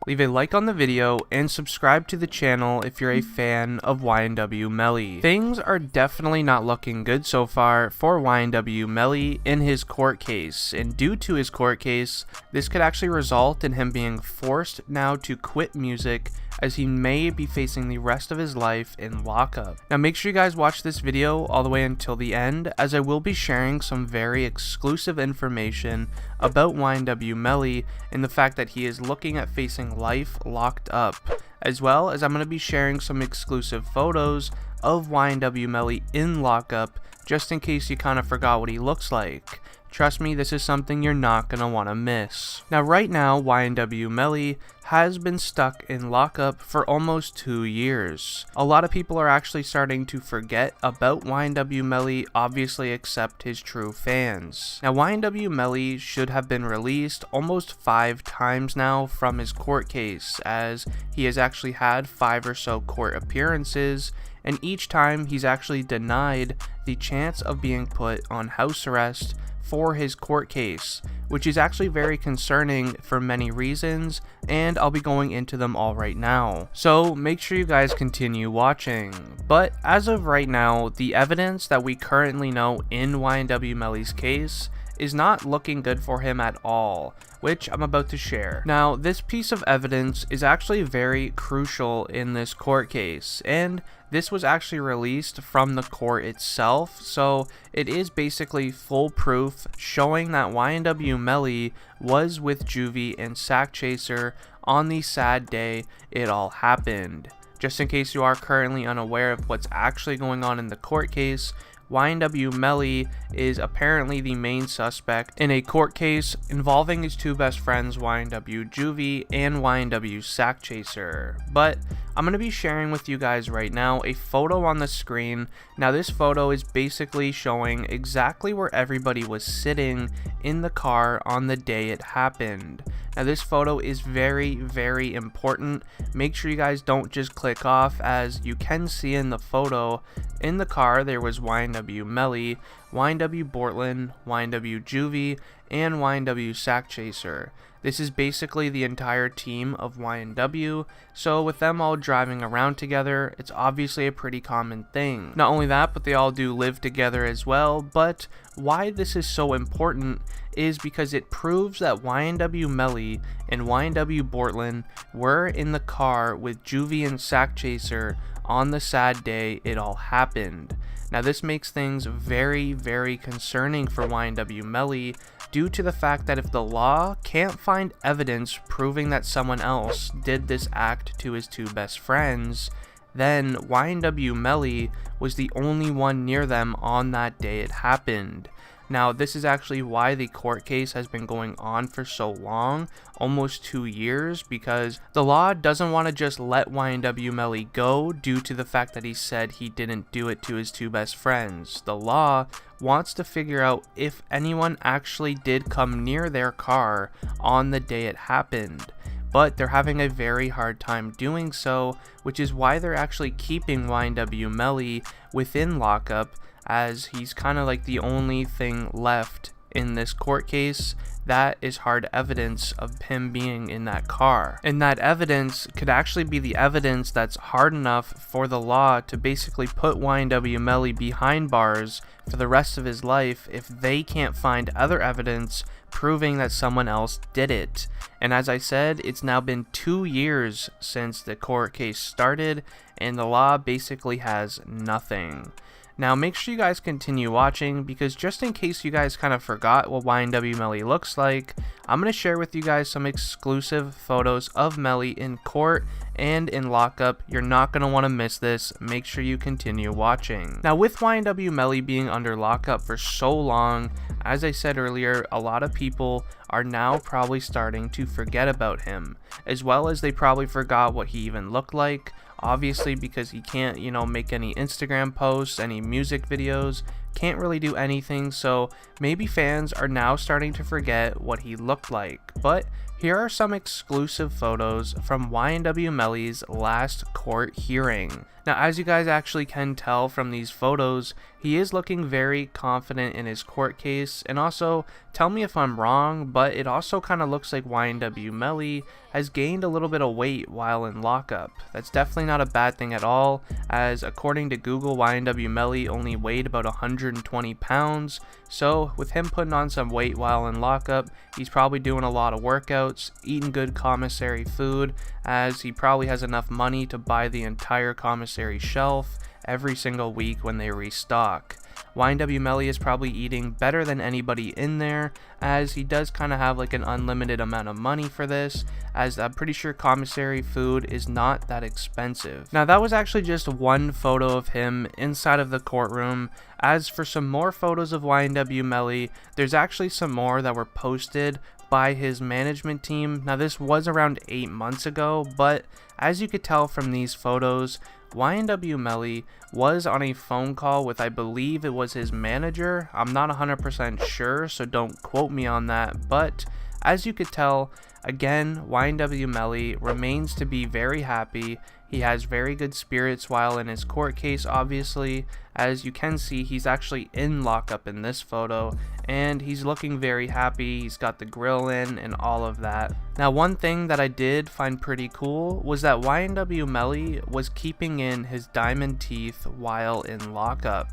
Leave a like on the video and subscribe to the channel if you're a fan of YNW Melly. Things are definitely not looking good so far for YNW Melly in his court case, and due to his court case, this could actually result in him being forced now to quit music, as he may be facing the rest of his life in lockup. Now make sure you guys watch this video all the way until the end, as I will be sharing some very exclusive information about YNW Melly and the fact that he is looking at facing life locked up, as well as I'm going to be sharing some exclusive photos of YNW Melly in lockup, just in case you kind of forgot what he looks like. Trust me, this is something you're not going to want to miss. Now right now, YNW Melly has been stuck in lockup for almost 2 years. A lot of people are actually starting to forget about YNW Melly, obviously except his true fans. Now YNW Melly should have been released almost 5 times now from his court case, as he has actually had 5 or so court appearances, and each time he's actually denied the chance of being put on house arrest for his court case, which is actually very concerning for many reasons, and I'll be going into them all right now. So make sure you guys continue watching. But as of right now, the evidence that we currently know in YNW Melly's case is not looking good for him at all, which I'm about to share. Now, this piece of evidence is actually very crucial in this court case, and this was actually released from the court itself, so it is basically full proof showing that YNW Melly was with Juvie and Sack Chaser on the sad day it all happened. Just in case you are currently unaware of what's actually going on in the court case, YNW Melly is apparently the main suspect in a court case involving his 2 best friends, YNW Juvie and YNW Sack Chaser. But I'm going to be sharing with you guys right now a photo on the screen. Now this photo is basically showing exactly where everybody was sitting in the car on the day it happened. Now this photo is very, very important. Make sure you guys don't just click off, as you can see in the photo, in the car there was YNW Melly, YNW Bortland, YNW Juvie, and YNW Sack Chaser. This is basically the entire team of YNW, so with them all driving around together, it's obviously a pretty common thing. Not only that, but they all do live together as well, but why this is so important is because it proves that YNW Melly and YNW Bortland were in the car with Juvie and Sack Chaser on the sad day it all happened. Now this makes things very, very concerning for YNW Melly, due to the fact that if the law can't find evidence proving that someone else did this act to his 2 best friends, then YNW Melly was the only one near them on that day it happened. Now this is actually why the court case has been going on for so long, almost 2 years, because the law doesn't want to just let YNW Melly go due to the fact that he said he didn't do it to his 2 best friends. The law wants to figure out if anyone actually did come near their car on the day it happened, but they're having a very hard time doing so, which is why they're actually keeping YNW Melly within lockup, as he's kind of like the only thing left in this court case that is hard evidence of him being in that car. And that evidence could actually be the evidence that's hard enough for the law to basically put YNW Melly behind bars for the rest of his life if they can't find other evidence proving that someone else did it. And as I said, it's now been 2 years since the court case started, and the law basically has nothing. Now make sure you guys continue watching, because just in case you guys kind of forgot what YNW Melly looks like, I'm going to share with you guys some exclusive photos of Melly in court and in lockup. You're not going to want to miss this. Make sure you continue watching. Now with YNW Melly being under lockup for so long, as I said earlier, a lot of people are now probably starting to forget about him, as well as they probably forgot what he even looked like. Obviously, because he can't, make any Instagram posts, any music videos, can't really do anything, so maybe fans are now starting to forget what he looked like. But here are some exclusive photos from YNW Melly's last court hearing. Now, as you guys actually can tell from these photos, he is looking very confident in his court case, and also, tell me if I'm wrong, but it also kind of looks like YNW Melly has gained a little bit of weight while in lockup. That's definitely not a bad thing at all, as according to Google, YNW Melly only weighed about 120 pounds, so with him putting on some weight while in lockup, he's probably doing a lot of workouts, eating good commissary food, as he probably has enough money to buy the entire commissary shelf every single week when they restock. YNW Melly is probably eating better than anybody in there, as he does kind of have like an unlimited amount of money for this, as I'm pretty sure commissary food is not that expensive. Now, that was actually just one photo of him inside of the courtroom. As for some more photos of YNW Melly, there's actually some more that were posted by his management team. Now, this was around 8 months ago, but as you could tell from these photos, YNW Melly was on a phone call with, I believe it was his manager. I'm not 100% sure, so don't quote me on that, but as you could tell, again, YNW Melly remains to be very happy. He has very good spirits while in his court case, obviously. As you can see, he's actually in lockup in this photo, and he's looking very happy. He's got the grill in and all of that. Now, one thing that I did find pretty cool was that YNW Melly was keeping in his diamond teeth while in lockup.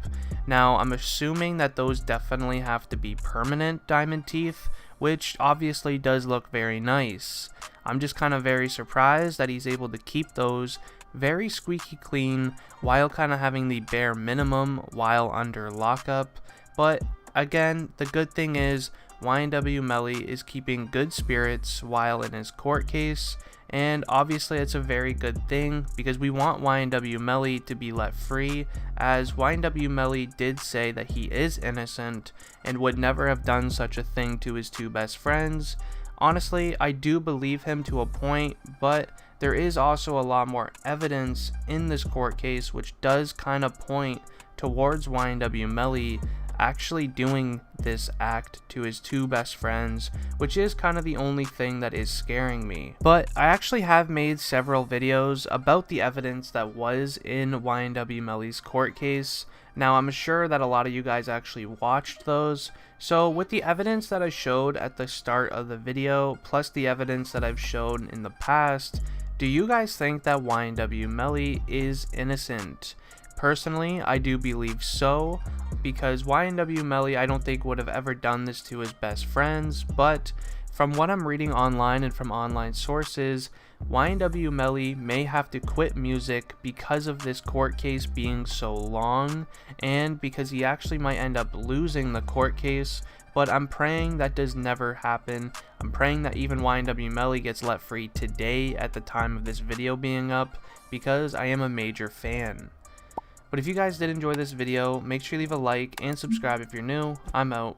Now, I'm assuming that those definitely have to be permanent diamond teeth, which obviously does look very nice. I'm just kind of very surprised that he's able to keep those very squeaky clean while kind of having the bare minimum while under lockup. But again, the good thing is YNW Melly is keeping good spirits while in his court case, and obviously it's a very good thing because we want YNW Melly to be let free, as YNW Melly did say that he is innocent and would never have done such a thing to his two best friends. Honestly, I do believe him to a point, but there is also a lot more evidence in this court case which does kind of point towards YNW Melly actually doing this act to his two best friends, which is kind of the only thing that is scaring me. But I actually have made several videos about the evidence that was in YNW Melly's court case. Now, I'm sure that a lot of you guys actually watched those. So with the evidence that I showed at the start of the video, plus the evidence that I've shown in the past, do you guys think that YNW Melly is innocent? Personally, I do believe so, because YNW Melly I don't think would have ever done this to his best friends, but from what I'm reading online and from online sources, YNW Melly may have to quit music because of this court case being so long, and because he actually might end up losing the court case, but I'm praying that does never happen. I'm praying that even YNW Melly gets let free today at the time of this video being up, because I am a major fan. But if you guys did enjoy this video, make sure you leave a like and subscribe if you're new. I'm out.